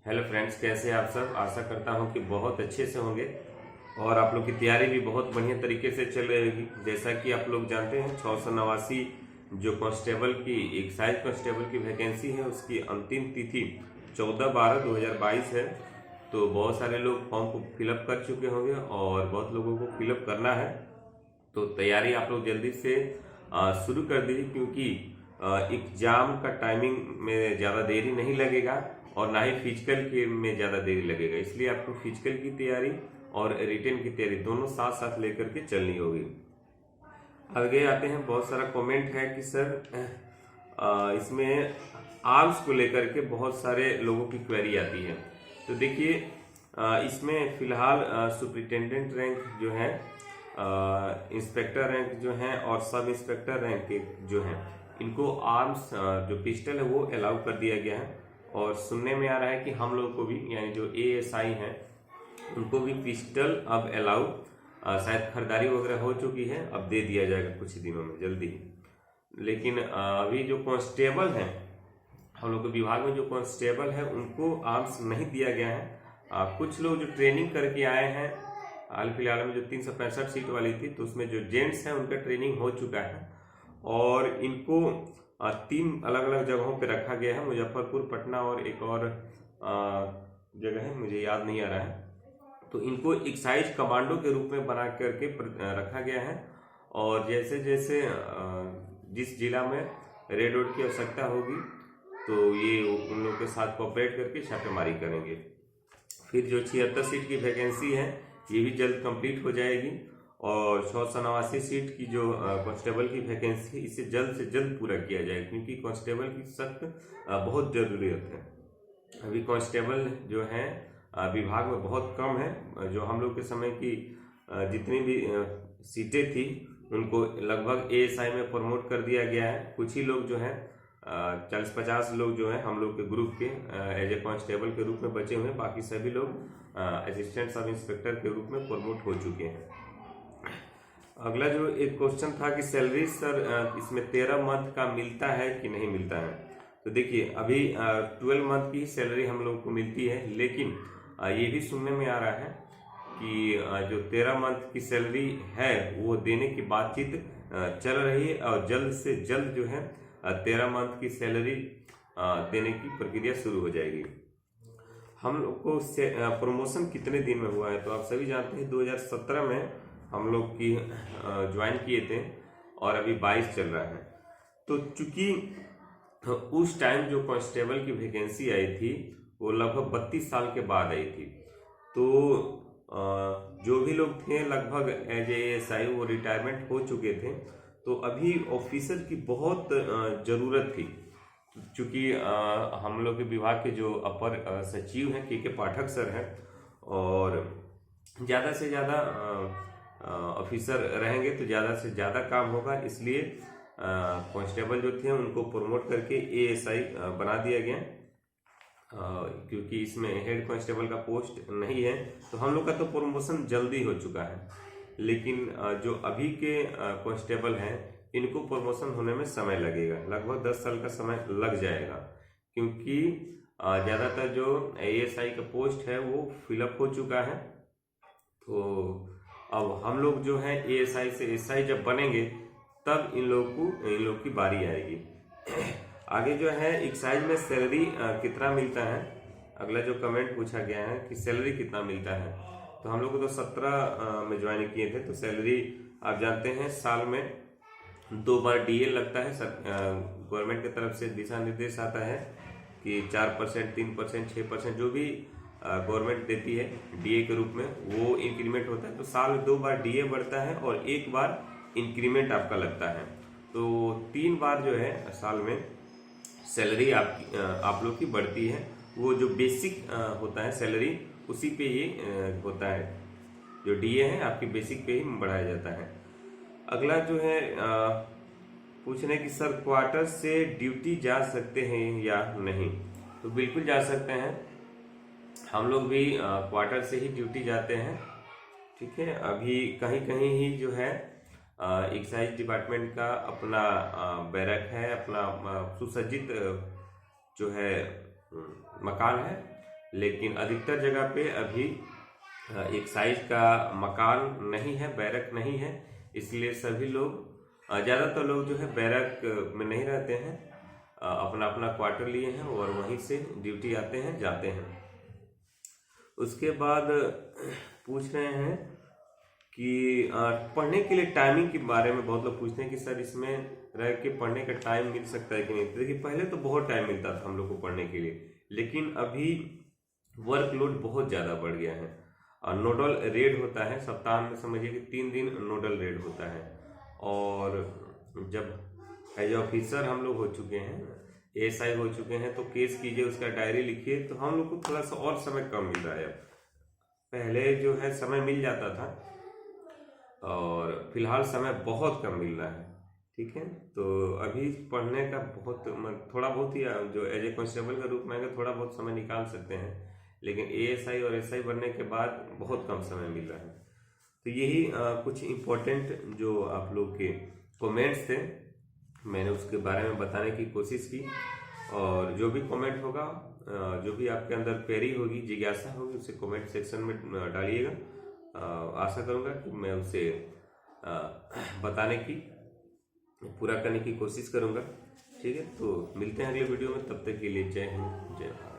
Hello friends, कैसे हैं आप सब। आशा करता हूं कि बहुत अच्छे से होंगे और आप लोग की तैयारी भी बहुत बढ़िया तरीके से चल रही होगी। जैसा कि आप लोग जानते हैं 689 जो कांस्टेबल की एक्साइज कांस्टेबल की वैकेंसी है उसकी अंतिम तिथि 14/12/2022 है। तो बहुत सारे लोग फॉर्म को फिलअप कर चुके होंगे और बहुत लोगों को फिलअप करना है। तो तैयारी आप लोग जल्दी से शुरू कर दीजिए, क्योंकि एग्जाम का टाइमिंग में ज़्यादा देरी नहीं लगेगा और ना ही फिजिकल के में ज़्यादा देरी लगेगा। इसलिए आपको फिजिकल की तैयारी और रिटन की तैयारी दोनों साथ साथ लेकर के चलनी होगी। आगे आते हैं, बहुत सारा कमेंट है कि सर इसमें आर्म्स को लेकर के बहुत सारे लोगों की क्वेरी आती है। तो देखिए, इसमें फिलहाल सुपरिटेंडेंट रैंक जो है, इंस्पेक्टर रैंक जो है और सब इंस्पेक्टर रैंक के जो है, इनको आर्म्स जो पिस्टल है वो अलाउ कर दिया गया है। और सुनने में आ रहा है कि हम लोग को भी, यानी जो एएसआई हैं उनको भी पिस्टल अब अलाउ, शायद खरीदारी वगैरह हो चुकी है, अब दे दिया जाएगा कुछ ही दिनों में, जल्दी ही। लेकिन अभी जो कांस्टेबल हैं, हम लोग के विभाग में जो कांस्टेबल है उनको आर्म्स नहीं दिया गया है। कुछ लोग जो ट्रेनिंग करके आए हैं, हाल फिलहाल में जो 365 सीट वाली थी, तो उसमें जो जेंट्स हैं उनका ट्रेनिंग हो चुका है और इनको 3 अलग अलग जगहों पे रखा गया है, मुजफ्फरपुर, पटना और एक और जगह है, मुझे याद नहीं आ रहा है। तो इनको एक्साइज कमांडो के रूप में बना करके रखा गया है। और जैसे जैसे जिस जिला में रेड रोड की आवश्यकता होगी तो ये उन लोग के साथ कोऑपरेट करके छापेमारी करेंगे। फिर जो 76 सीट की वैकेंसी है ये भी जल्द कंप्लीट हो जाएगी और 689 सीट की जो कांस्टेबल की वैकेंसी, इसे जल्द से जल्द पूरा किया जाए, क्योंकि कांस्टेबल की सख्त बहुत जरूरत है। अभी कांस्टेबल जो है विभाग में बहुत कम है। जो हम लोग के समय की जितनी भी सीटें थी उनको लगभग एएसआई में प्रमोट कर दिया गया है। कुछ ही लोग जो हैं 40-50 लोग जो हैं हम लोग के ग्रुप के एज ए कांस्टेबल के रूप में बचे हुए हैं। बाकी सभी लोग असिस्टेंट सब इंस्पेक्टर के रूप में प्रमोट हो चुके हैं। अगला जो एक क्वेश्चन था कि सैलरी सर इसमें 13 मंथ का मिलता है कि नहीं मिलता है। तो देखिए, अभी 12 मंथ की सैलरी हम लोग को मिलती है, लेकिन ये भी सुनने में आ रहा है कि जो 13 मंथ की सैलरी है वो देने की बातचीत चल रही है और जल्द से जल्द जो है 13 मंथ की सैलरी देने की प्रक्रिया शुरू हो जाएगी। हम लोग को प्रमोशन कितने दिन में हुआ है, तो आप सभी जानते हैं 2017 में हम लोग की ज्वाइन किए थे और अभी 22 चल रहा है। तो चूंकि उस टाइम जो कांस्टेबल की वैकेंसी आई थी वो लगभग 32 साल के बाद आई थी। तो जो भी लोग थे लगभग एज एएसआई वो रिटायरमेंट हो चुके थे। तो अभी ऑफिसर की बहुत ज़रूरत थी, चूँकि हम लोग के विभाग के जो अपर सचिव हैं के पाठक सर हैं और ज़्यादा से ज़्यादा ऑफिसर रहेंगे तो ज़्यादा से ज़्यादा काम होगा। इसलिए कांस्टेबल जो थे उनको प्रमोट करके एएसआई बना दिया गया, क्योंकि इसमें हेड कांस्टेबल का पोस्ट नहीं है। तो हम लोग का तो प्रमोशन जल्दी हो चुका है, लेकिन जो अभी के कांस्टेबल हैं इनको प्रमोशन होने में समय लगेगा, लगभग 10 साल का समय लग जाएगा, क्योंकि ज़्यादातर जो एएसआई का पोस्ट है वो फिलअप हो चुका है। तो अब हम लोग जो है एएसआई से एसआई जब बनेंगे तब इन लोग की बारी आएगी। आगे जो है एक्साइज में सैलरी कितना मिलता है, अगला जो कमेंट पूछा गया है कि सैलरी कितना मिलता है। तो हम लोग को तो 17 में ज्वाइन किए थे, तो सैलरी आप जानते हैं साल में 2 बार डीए लगता है। गवर्नमेंट की तरफ से दिशा निर्देश आता है कि 4%, 3%, 6% जो भी गवर्नमेंट देती है डीए के रूप में वो इंक्रीमेंट होता है। तो साल में 2 बार डीए बढ़ता है और 1 बार इंक्रीमेंट आपका लगता है। तो 3 बार जो है साल में सैलरी आप लोग की बढ़ती है। वो जो बेसिक होता है सैलरी उसी पे ये होता है, जो डीए है आपकी बेसिक पे ही बढ़ाया जाता है। अगला जो है पूछ रहे हैं कि सर क्वार्टर से ड्यूटी जा सकते हैं या नहीं। तो बिल्कुल जा सकते हैं, हम लोग भी क्वार्टर से ही ड्यूटी जाते हैं। ठीक है, अभी कहीं कहीं ही जो है एक्साइज डिपार्टमेंट का अपना बैरक है, अपना सुसज्जित जो है मकान है, लेकिन अधिकतर जगह पे अभी एक साइज का मकान नहीं है, बैरक नहीं है, इसलिए सभी लोग ज़्यादातर लोग जो है बैरक में नहीं रहते हैं, अपना अपना क्वार्टर लिए हैं और वहीं से ड्यूटी आते हैं जाते हैं। उसके बाद पूछ रहे हैं कि पढ़ने के लिए टाइमिंग के बारे में बहुत लोग पूछते हैं कि सर इसमें रह के पढ़ने का टाइम मिल सकता है कि नहीं। तो देखिए, पहले तो बहुत टाइम मिलता था हम लोग को पढ़ने के लिए, लेकिन अभी वर्कलोड बहुत ज़्यादा बढ़ गया है। और नोडल रेड होता है सप्ताह में, समझिए कि 3 दिन नोडल रेड होता है। और जब एज ऑफिसर हम लोग हो चुके हैं, एएसआई हो चुके हैं, तो केस कीजिए, उसका डायरी लिखिए, तो हम लोग को थोड़ा सा और समय कम मिल रहा है। पहले जो है समय मिल जाता था और फिलहाल समय बहुत कम मिल रहा है। ठीक है, तो अभी पढ़ने का बहुत थोड़ा बहुत ही जो एज ए कांस्टेबल के रूप में अगर थोड़ा बहुत समय निकाल सकते हैं, लेकिन एएसआई और एसआई बनने के बाद बहुत कम समय मिल रहा है। तो यही कुछ इम्पोर्टेंट जो आप लोग के कमेंट्स थे, मैंने उसके बारे में बताने की कोशिश की। और जो भी कमेंट होगा, जो भी आपके अंदर क्वेरी होगी, जिज्ञासा होगी, उसे कमेंट सेक्शन में डालिएगा। आशा करूँगा कि मैं उसे बताने की, पूरा करने की कोशिश करूँगा। ठीक है, तो मिलते हैं अगले वीडियो में, तब तक के लिए जय हिंद, जय भारत।